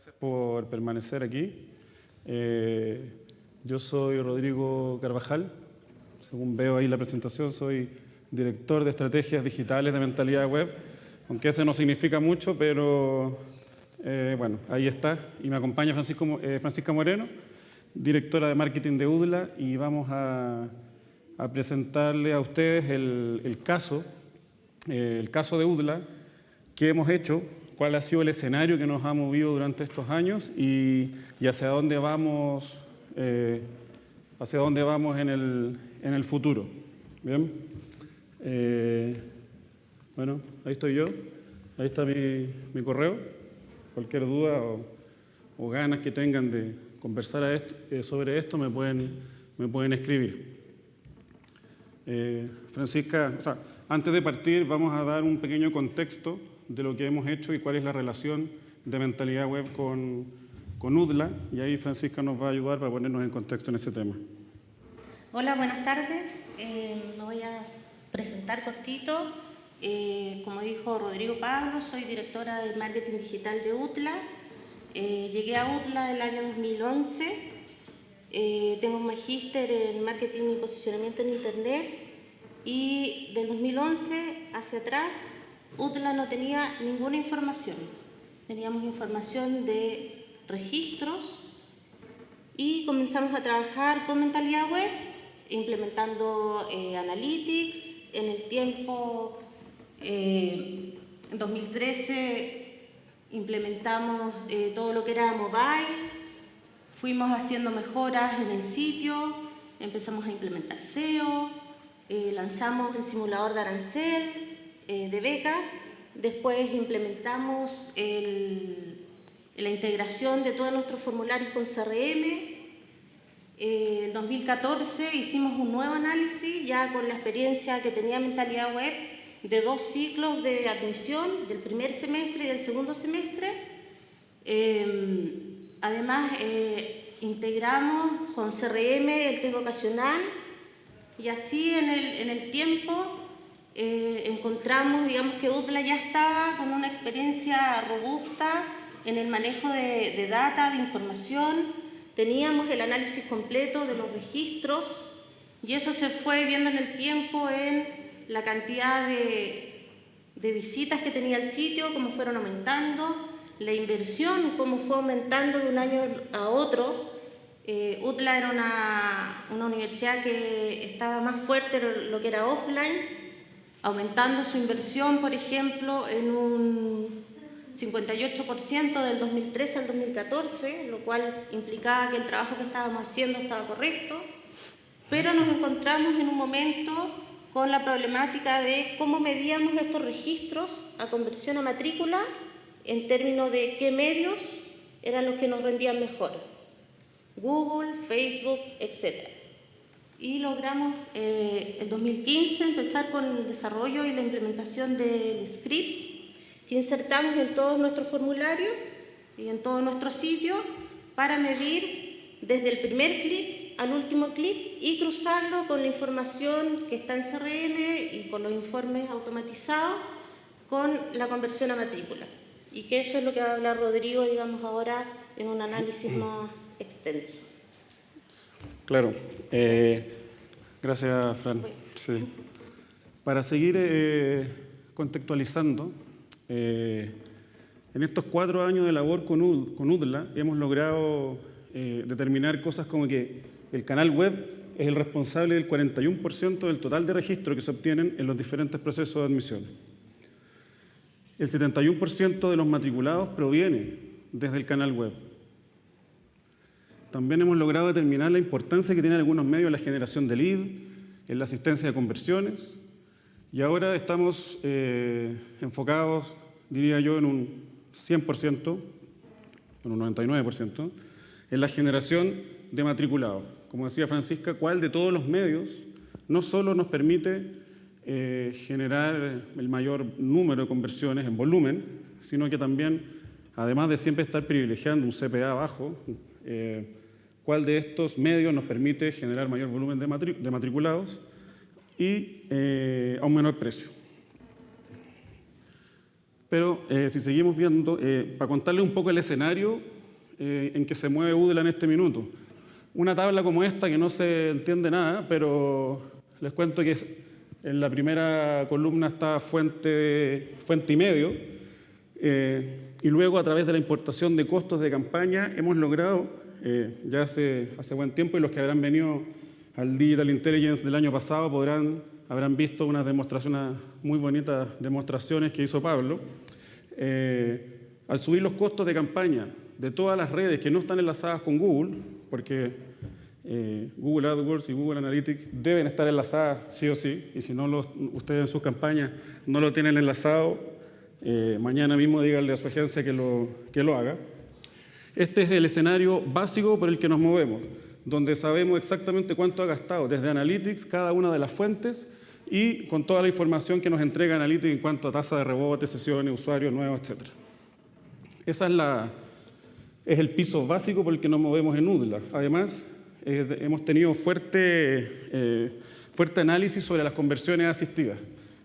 Gracias por permanecer aquí. Yo soy Rodrigo Carvajal. Según veo ahí la presentación, soy director de estrategias digitales de mentalidad web, aunque eso no significa mucho, pero bueno, ahí está. Y me acompaña Francisca Moreno, directora de marketing de UDLA, y vamos a presentarle a ustedes el caso de UDLA que hemos hecho, cuál ha sido el escenario que nos ha movido durante estos años y hacia dónde vamos, en el futuro. Bien. Bueno, ahí estoy yo, ahí está mi correo. Cualquier duda o ganas que tengan de conversar sobre esto me pueden escribir. Francisca, antes de partir vamos a dar un pequeño contexto de lo que hemos hecho y cuál es la relación de mentalidad web con UDLA, y ahí Francisca nos va a ayudar para ponernos en contexto en ese tema. Hola, buenas tardes. Me voy a presentar cortito. Como dijo Rodrigo Pablo, soy directora de marketing digital de UDLA. Llegué a UDLA el año 2011. Tengo un magíster en marketing y posicionamiento en internet, y del 2011 hacia atrás UDLA no tenía ninguna información. Teníamos información de registros y comenzamos a trabajar con mentalidad web, implementando Analytics. En el tiempo, en 2013, implementamos todo lo que era mobile, fuimos haciendo mejoras en el sitio, empezamos a implementar SEO, lanzamos el simulador de arancel, de becas. Después implementamos la integración de todos nuestros formularios con CRM. En 2014 hicimos un nuevo análisis, ya con la experiencia que tenía mentalidad web, de 2 ciclos de admisión, del primer semestre y del segundo semestre. Además, integramos con CRM el test vocacional, y así en el tiempo encontramos, digamos, que UDLA ya estaba con una experiencia robusta en el manejo de data, de información. Teníamos el análisis completo de los registros, y eso se fue viendo en el tiempo en la cantidad de visitas que tenía el sitio, cómo fueron aumentando, la inversión, cómo fue aumentando de un año a otro. UDLA era una universidad que estaba más fuerte en lo que era offline, aumentando su inversión, por ejemplo, en un 58% del 2013 al 2014, lo cual implicaba que el trabajo que estábamos haciendo estaba correcto. Pero nos encontramos en un momento con la problemática de cómo medíamos estos registros a conversión a matrícula en términos de qué medios eran los que nos rendían mejor: Google, Facebook, etc. Y logramos en 2015 empezar con el desarrollo y la implementación del script que insertamos en todos nuestros formularios y en todo nuestro sitio para medir desde el primer clic al último clic y cruzarlo con la información que está en CRM y con los informes automatizados con la conversión a matrícula. Y que eso es lo que va a hablar Rodrigo, digamos, ahora en un análisis más extenso. Claro. Gracias, Fran. Sí. Para seguir contextualizando, en estos 4 años de labor con UDLA hemos logrado determinar cosas como que el canal web es el responsable del 41% del total de registros que se obtienen en los diferentes procesos de admisión. El 71% de los matriculados proviene desde el canal web. También hemos logrado determinar la importancia que tienen algunos medios en la generación de lead, en la asistencia de conversiones, y ahora estamos enfocados, diría yo, en un 100%, en un 99%, en la generación de matriculados. Como decía Francisca, cuál de todos los medios no solo nos permite generar el mayor número de conversiones en volumen, sino que también, además de siempre estar privilegiando un CPA bajo, cuál de estos medios nos permite generar mayor volumen de matriculados y a un menor precio. Pero si seguimos viendo, para contarles un poco el escenario, en que se mueve UDLA en este minuto. Una tabla como esta que no se entiende nada, pero les cuento que en la primera columna está fuente y medio, y luego a través de la importación de costos de campaña hemos logrado, ya hace buen tiempo, y los que habrán venido al Digital Intelligence del año pasado habrán visto unas muy bonitas demostraciones que hizo Pablo. Al subir los costos de campaña de todas las redes que no están enlazadas con Google, porque Google AdWords y Google Analytics deben estar enlazadas sí o sí, y si no ustedes en sus campañas no lo tienen enlazado, mañana mismo díganle a su agencia que lo haga. Este es el escenario básico por el que nos movemos, donde sabemos exactamente cuánto ha gastado desde Analytics cada una de las fuentes y con toda la información que nos entrega Analytics en cuanto a tasa de rebote, sesiones, usuarios nuevos, etc. Esa es el piso básico por el que nos movemos en UDLA. Además, hemos tenido fuerte análisis sobre las conversiones asistidas.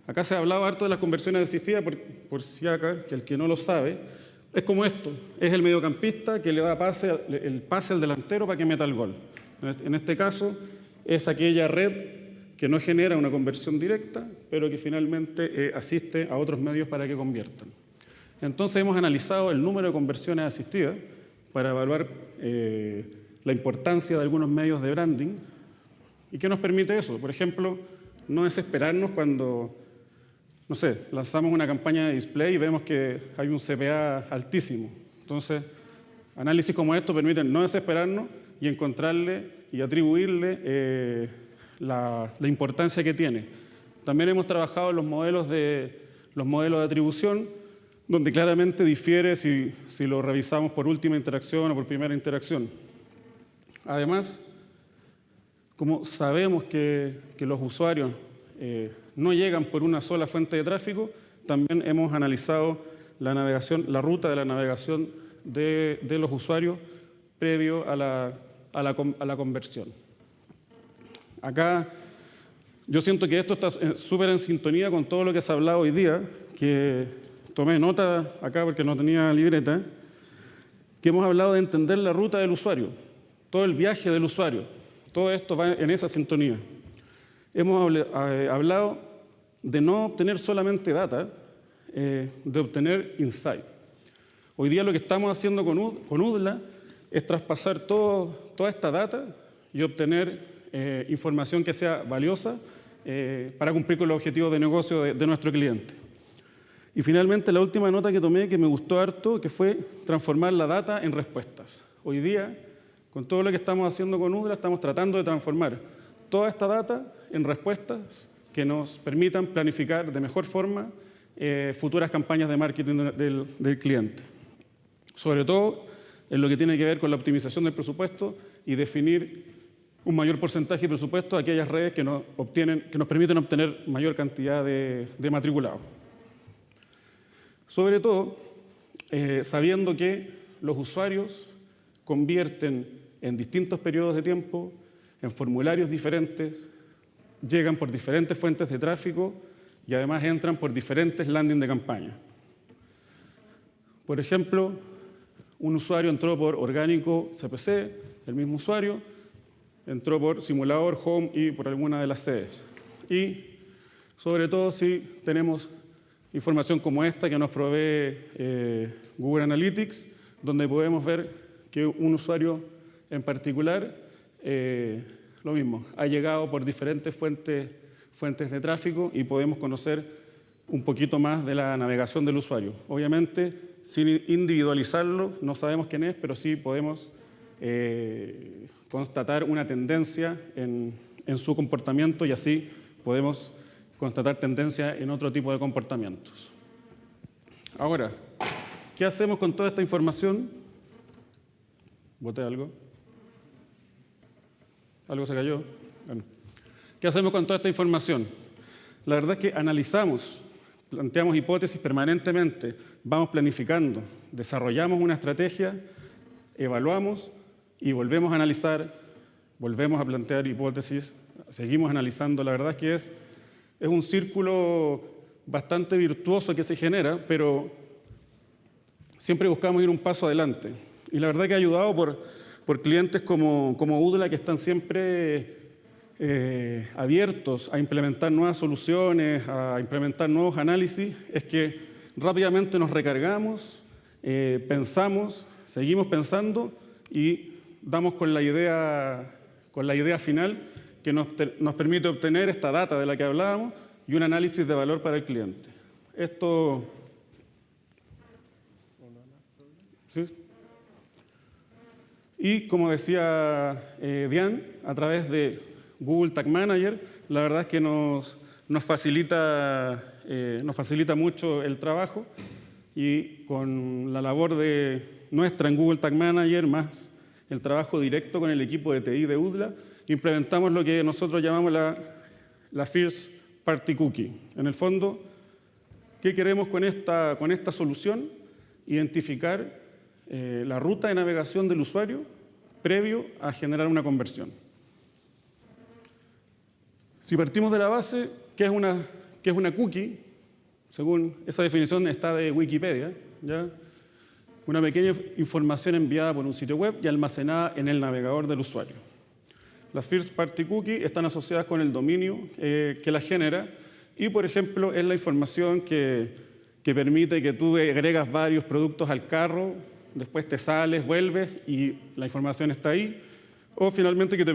Acá se ha hablado harto de las conversiones asistidas, por si acá, que el que no lo sabe, es como esto, es el mediocampista que le da el pase al delantero para que meta el gol. En este caso, es aquella red que no genera una conversión directa, pero que finalmente asiste a otros medios para que conviertan. Entonces hemos analizado el número de conversiones asistidas para evaluar la importancia de algunos medios de branding. ¿Y qué nos permite eso? Por ejemplo, no desesperarnos cuando, no sé, lanzamos una campaña de display y vemos que hay un CPA altísimo. Entonces, análisis como estos permiten no desesperarnos y encontrarle y atribuirle la importancia que tiene. También hemos trabajado en los modelos de atribución, donde claramente difiere si lo revisamos por última interacción o por primera interacción. Además, como sabemos que los usuarios no llegan por una sola fuente de tráfico, también hemos analizado la ruta de la navegación de los usuarios previo a la conversión. Acá yo siento que esto está súper en sintonía con todo lo que se ha hablado hoy día, que tomé nota acá porque no tenía libreta, que hemos hablado de entender la ruta del usuario, todo el viaje del usuario. Todo esto va en esa sintonía. Hemos hablado de no obtener solamente data, de obtener insight. Hoy día lo que estamos haciendo con UDLA es traspasar toda esta data y obtener información que sea valiosa para cumplir con los objetivos de negocio de nuestro cliente. Y finalmente, la última nota que tomé, que me gustó harto, que fue transformar la data en respuestas. Hoy día, con todo lo que estamos haciendo con UDLA, estamos tratando de transformar toda esta data en respuestas que nos permitan planificar de mejor forma futuras campañas de marketing del cliente. Sobre todo en lo que tiene que ver con la optimización del presupuesto y definir un mayor porcentaje de presupuesto a aquellas redes que nos permiten obtener mayor cantidad de matriculados. Sobre todo, sabiendo que los usuarios convierten en distintos periodos de tiempo, en formularios diferentes, llegan por diferentes fuentes de tráfico y además entran por diferentes landing de campaña. Por ejemplo, un usuario entró por orgánico CPC, el mismo usuario, entró por simulador, home y por alguna de las sedes. Y sobre todo si tenemos información como esta que nos provee Google Analytics, donde podemos ver que un usuario en particular, lo mismo, ha llegado por diferentes fuentes de tráfico y podemos conocer un poquito más de la navegación del usuario. Obviamente, sin individualizarlo, no sabemos quién es, pero sí podemos constatar una tendencia en su comportamiento y así podemos constatar tendencia en otro tipo de comportamientos. Ahora, ¿qué hacemos con toda esta información? ¿Boté algo? ¿Algo se cayó? Bueno. ¿Qué hacemos con toda esta información? La verdad es que analizamos, planteamos hipótesis permanentemente, vamos planificando, desarrollamos una estrategia, evaluamos y volvemos a analizar, volvemos a plantear hipótesis, seguimos analizando. La verdad es que es un círculo bastante virtuoso que se genera, pero siempre buscamos ir un paso adelante. Y la verdad que ha ayudado por clientes como UDLA, que están siempre abiertos a implementar nuevas soluciones, a implementar nuevos análisis, es que rápidamente nos recargamos, pensamos, seguimos pensando y damos con la idea final que nos permite obtener esta data de la que hablábamos y un análisis de valor para el cliente. Esto... ¿Sí? Y como decía Diane, a través de Google Tag Manager, la verdad es que nos facilita mucho el trabajo, y con la labor nuestra en Google Tag Manager, más el trabajo directo con el equipo de TI de UDLA, implementamos lo que nosotros llamamos la First Party Cookie. En el fondo, ¿qué queremos con esta solución? Identificar la ruta de navegación del usuario previo a generar una conversión. Si partimos de la base, ¿qué es una cookie? Según esa definición está de Wikipedia, ¿ya? Una pequeña información enviada por un sitio web y almacenada en el navegador del usuario. Las First Party Cookies están asociadas con el dominio que la genera y, por ejemplo, es la información que permite que tú agregas varios productos al carro, después te sales, vuelves y la información está ahí, o finalmente que le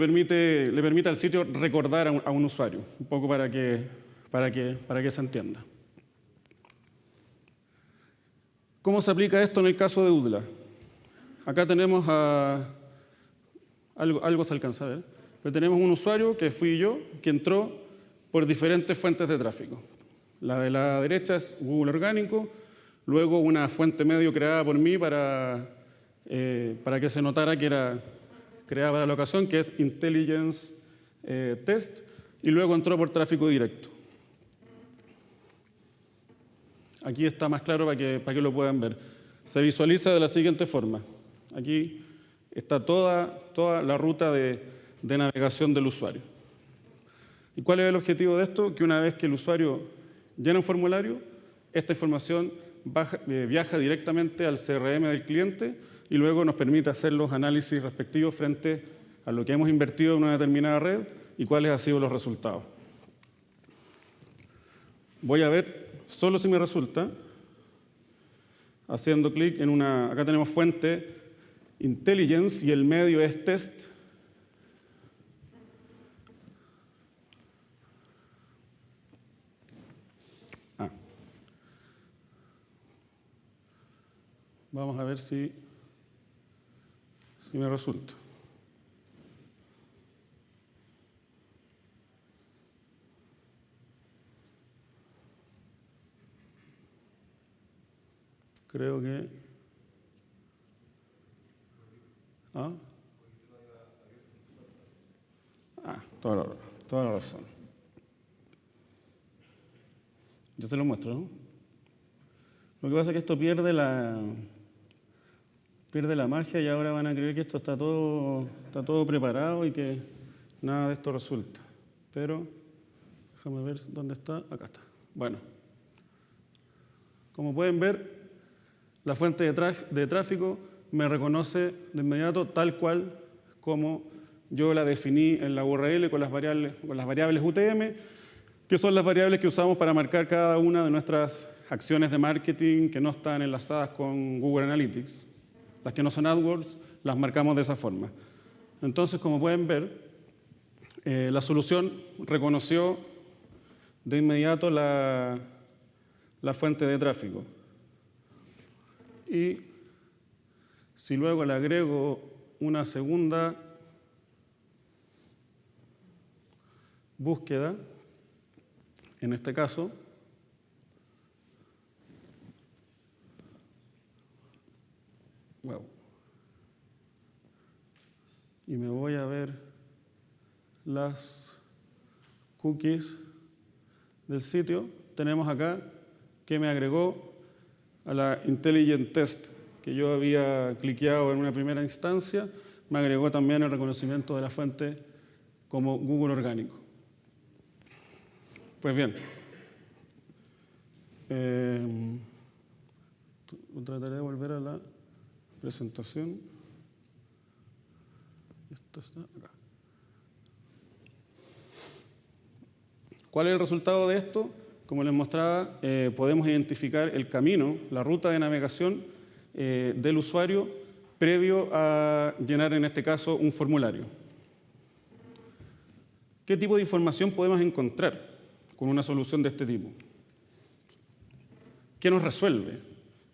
permite al sitio recordar a un usuario, un poco para que se entienda. ¿Cómo se aplica esto en el caso de UDLA? Acá tenemos algo se alcanza a ver, pero tenemos un usuario que fui yo, que entró por diferentes fuentes de tráfico. La de la derecha es Google Orgánico, luego una fuente medio creada por mí para que se notara que era creada para la ocasión, que es Intelligence Test, y luego entró por tráfico directo. Aquí está más claro para que lo puedan ver. Se visualiza de la siguiente forma. Aquí está toda la ruta de navegación del usuario. ¿Y cuál es el objetivo de esto? Que una vez que el usuario llena un formulario, esta información viaja directamente al CRM del cliente y luego nos permite hacer los análisis respectivos frente a lo que hemos invertido en una determinada red y cuáles han sido los resultados. Voy a ver solo si me resulta, haciendo clic en acá tenemos fuente Intelligence y el medio es Test. Vamos a ver si me resulta. Creo que... toda la razón. Yo te lo muestro, ¿no? Lo que pasa es que esto pierde la magia y ahora van a creer que esto está todo preparado y que nada de esto resulta. Pero, déjame ver dónde está. Acá está. Bueno, como pueden ver, la fuente de tráfico me reconoce de inmediato tal cual como yo la definí en la URL con las variables UTM, que son las variables que usamos para marcar cada una de nuestras acciones de marketing que no están enlazadas con Google Analytics. Las que no son AdWords las marcamos de esa forma. Entonces, como pueden ver, la solución reconoció de inmediato la fuente de tráfico. Y si luego le agrego una segunda búsqueda, en este caso, y me voy a ver las cookies del sitio, tenemos acá que me agregó a la Intelligent Test que yo había cliqueado en una primera instancia, me agregó también el reconocimiento de la fuente como Google Orgánico. Pues bien, trataré de volver a la presentación. Esto está acá. ¿Cuál es el resultado de esto? Como les mostraba, podemos identificar el camino, la ruta de navegación del usuario previo a llenar, en este caso, un formulario. ¿Qué tipo de información podemos encontrar con una solución de este tipo? ¿Qué nos resuelve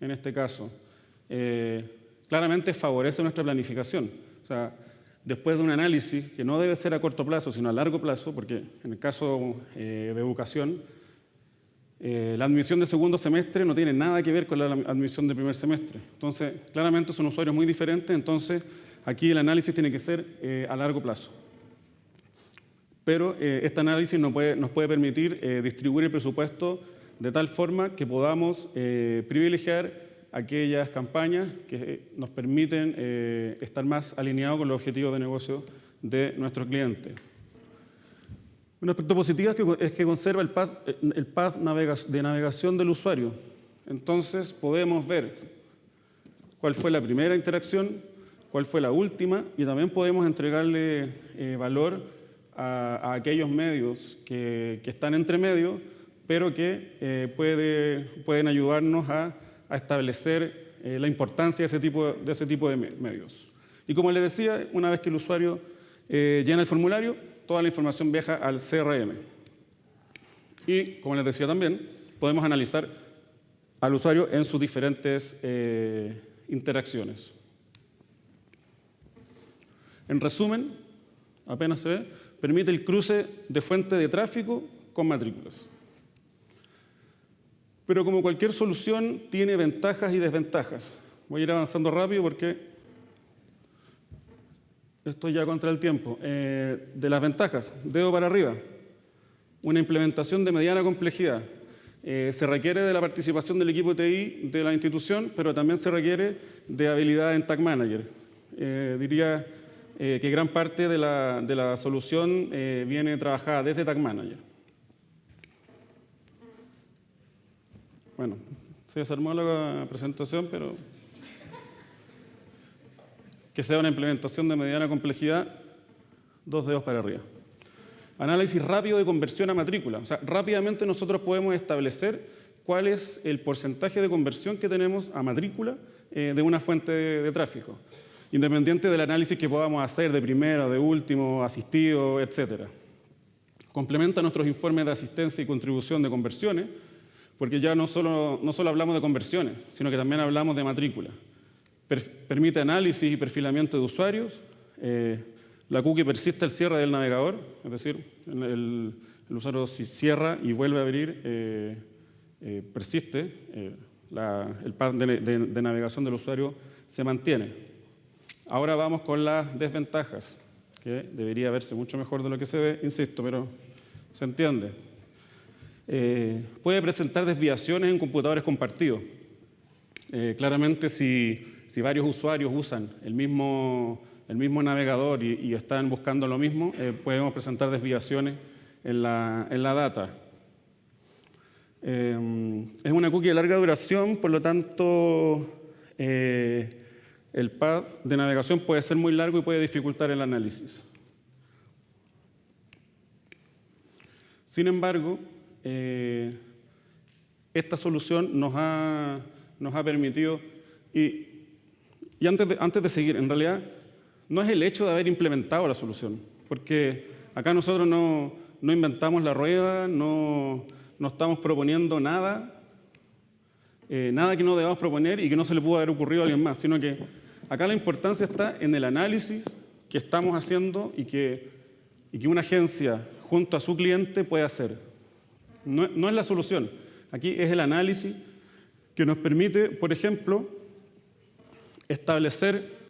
en este caso? Claramente favorece nuestra planificación. O sea, después de un análisis que no debe ser a corto plazo, sino a largo plazo, porque en el caso de educación, la admisión de segundo semestre no tiene nada que ver con la admisión de primer semestre. Entonces, claramente son usuarios muy diferentes, entonces aquí el análisis tiene que ser a largo plazo. Pero este análisis nos puede permitir distribuir el presupuesto de tal forma que podamos privilegiar aquellas campañas que nos permiten estar más alineados con los objetivos de negocio de nuestros clientes. Un aspecto positivo es que conserva el path de navegación del usuario. Entonces podemos ver cuál fue la primera interacción, cuál fue la última, y también podemos entregarle valor a aquellos medios que están entre medio, pero que pueden ayudarnos a establecer la importancia de ese tipo de medios. Y como les decía, una vez que el usuario llena el formulario, toda la información viaja al CRM. Y, como les decía también, podemos analizar al usuario en sus diferentes interacciones. En resumen, apenas se ve, permite el cruce de fuente de tráfico con matrículas. Pero como cualquier solución, tiene ventajas y desventajas. Voy a ir avanzando rápido porque estoy ya contra el tiempo. De las ventajas, dedo para arriba. Una implementación de mediana complejidad. Se requiere de la participación del equipo TI de la institución, pero también se requiere de habilidad en Tag Manager. Diría que gran parte de la solución viene trabajada desde Tag Manager. Bueno, se desarmó la presentación, pero que sea una implementación de mediana complejidad, 2 dedos para arriba. Análisis rápido de conversión a matrícula. O sea, rápidamente nosotros podemos establecer cuál es el porcentaje de conversión que tenemos a matrícula de una fuente de tráfico, independiente del análisis que podamos hacer de primero, de último, asistido, etc. Complementa nuestros informes de asistencia y contribución de conversiones, porque ya no solo hablamos de conversiones, sino que también hablamos de matrícula. Permite análisis y perfilamiento de usuarios. La cookie persiste al cierre del navegador, es decir, el usuario si cierra y vuelve a abrir, persiste. El path de navegación del usuario se mantiene. Ahora vamos con las desventajas, que debería verse mucho mejor de lo que se ve, insisto, pero se entiende. Puede presentar desviaciones en computadores compartidos. Claramente, si varios usuarios usan el mismo navegador y están buscando lo mismo, podemos presentar desviaciones en la data. Es una cookie de larga duración, por lo tanto, el path de navegación puede ser muy largo y puede dificultar el análisis. Sin embargo, esta solución nos ha permitido, y antes de seguir, en realidad, no es el hecho de haber implementado la solución, porque acá nosotros no inventamos la rueda, no estamos proponiendo nada que no debamos proponer y que no se le pudo haber ocurrido a alguien más, sino que acá la importancia está en el análisis que estamos haciendo y que una agencia junto a su cliente puede hacer. No es la solución, aquí es el análisis que nos permite, por ejemplo, establecer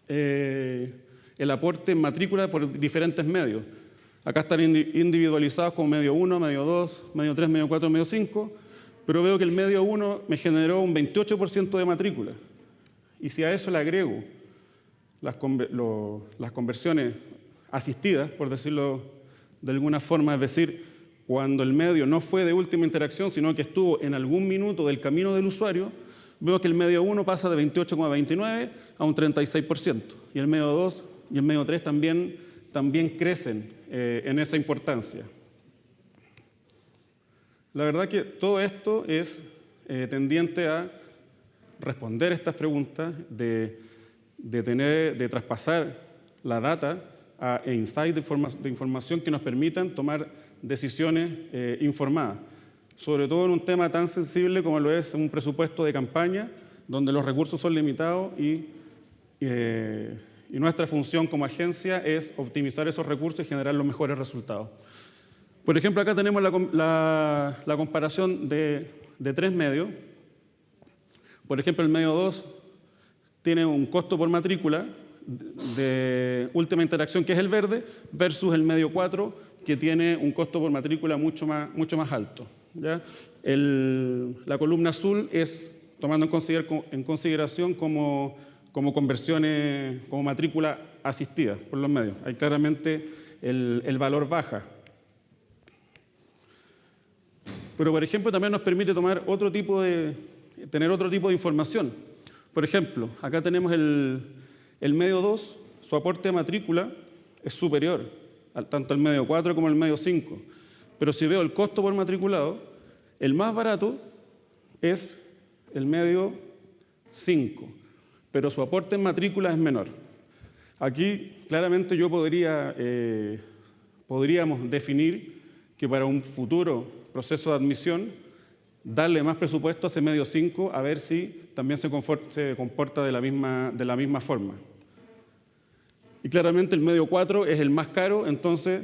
el aporte en matrícula por diferentes medios. Acá están individualizados como medio 1, medio 2, medio 3, medio 4, medio 5, pero veo que el medio 1 me generó un 28% de matrícula. Y si a eso le agrego las conversiones asistidas, por decirlo de alguna forma, es decir, cuando el medio no fue de última interacción, sino que estuvo en algún minuto del camino del usuario, vemos que el medio 1 pasa de 28,29 a un 36%, y el medio 2 y el medio 3 también crecen en esa importancia. La verdad que todo esto es tendiente a responder estas preguntas, de traspasar la data a insights de información que nos permitan tomar decisiones informadas, sobre todo en un tema tan sensible como lo es un presupuesto de campaña, donde los recursos son limitados y nuestra función como agencia es optimizar esos recursos y generar los mejores resultados. Por ejemplo, acá tenemos la comparación de 3 medios. Por ejemplo, el medio 2 tiene un costo por matrícula de última interacción, que es el verde, versus el medio 4, que tiene un costo por matrícula mucho más alto, ¿ya? La columna azul es tomando en consideración como conversiones, como matrícula asistida por los medios. Ahí claramente el valor baja. Pero, por ejemplo, también nos permite tener otro tipo de información. Por ejemplo, acá tenemos el medio 2, su aporte de matrícula es superior, tanto al medio 4 como al medio 5. Pero si veo el costo por matriculado, el más barato es el medio 5, pero su aporte en matrícula es menor. Aquí, claramente, podríamos definir que para un futuro proceso de admisión, darle más presupuesto a ese medio 5, a ver si también se comporta de la misma forma. Y claramente el medio 4 es el más caro, entonces,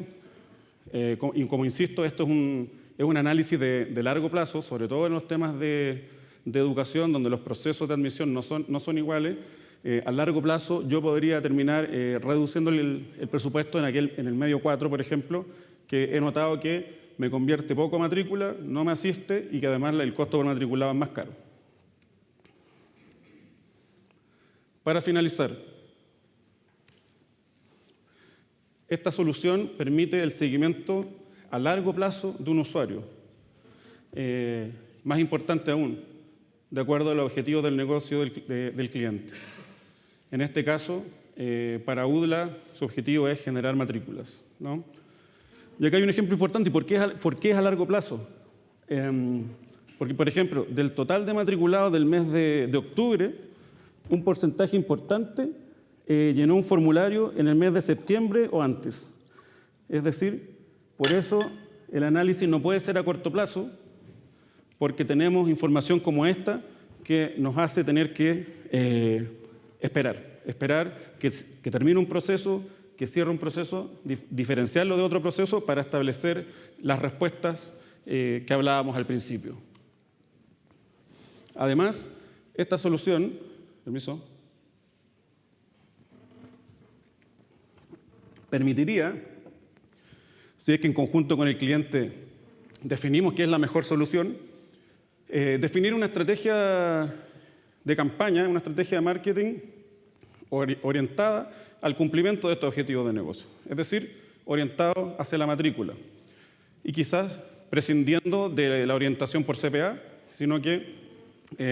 y como insisto, esto es un análisis de largo plazo, sobre todo en los temas de educación, donde los procesos de admisión no son iguales. A largo plazo yo podría terminar reduciendo el presupuesto en el medio 4, por ejemplo, que he notado que me convierte poco a matrícula, no me asiste y que además el costo por matriculado es más caro. Para finalizar, esta solución permite el seguimiento a largo plazo de un usuario. Más importante aún, de acuerdo a los objetivos del negocio del cliente. En este caso, para UDLA, su objetivo es generar matrículas, ¿no? Y acá hay un ejemplo importante. ¿Por qué es a largo plazo? Porque, por ejemplo, del total de matriculados del mes de octubre, un porcentaje importante llenó un formulario en el mes de septiembre o antes. Es decir, por eso el análisis no puede ser a corto plazo, porque tenemos información como esta que nos hace tener que esperar que termine un proceso, que cierre un proceso, diferenciarlo de otro proceso para establecer las respuestas que hablábamos al principio. Además, esta solución, permitiría, si es que en conjunto con el cliente definimos qué es la mejor solución, definir una estrategia de campaña, una estrategia de marketing orientada al cumplimiento de estos objetivos de negocio, es decir, orientado hacia la matrícula y quizás prescindiendo de la orientación por CPA, sino que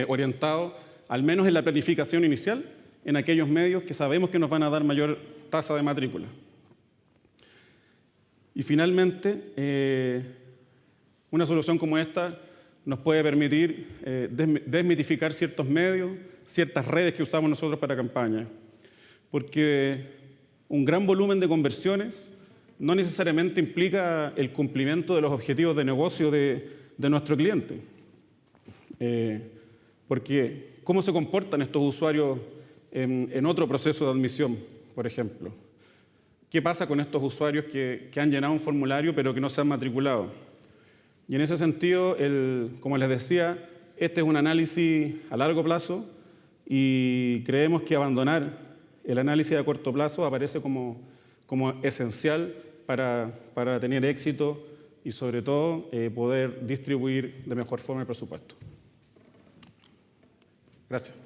orientado al menos en la planificación inicial en aquellos medios que sabemos que nos van a dar mayor tasa de matrícula. Y finalmente, una solución como esta nos puede permitir desmitificar ciertos medios, ciertas redes que usamos nosotros para campañas. Porque un gran volumen de conversiones no necesariamente implica el cumplimiento de los objetivos de negocio de nuestro cliente. Porque ¿cómo se comportan estos usuarios en otro proceso de admisión, por ejemplo? ¿Qué pasa con estos usuarios que han llenado un formulario pero que no se han matriculado? Y en ese sentido, como les decía, este es un análisis a largo plazo y creemos que abandonar el análisis a corto plazo aparece como esencial para tener éxito y, sobre todo, poder distribuir de mejor forma el presupuesto. Gracias.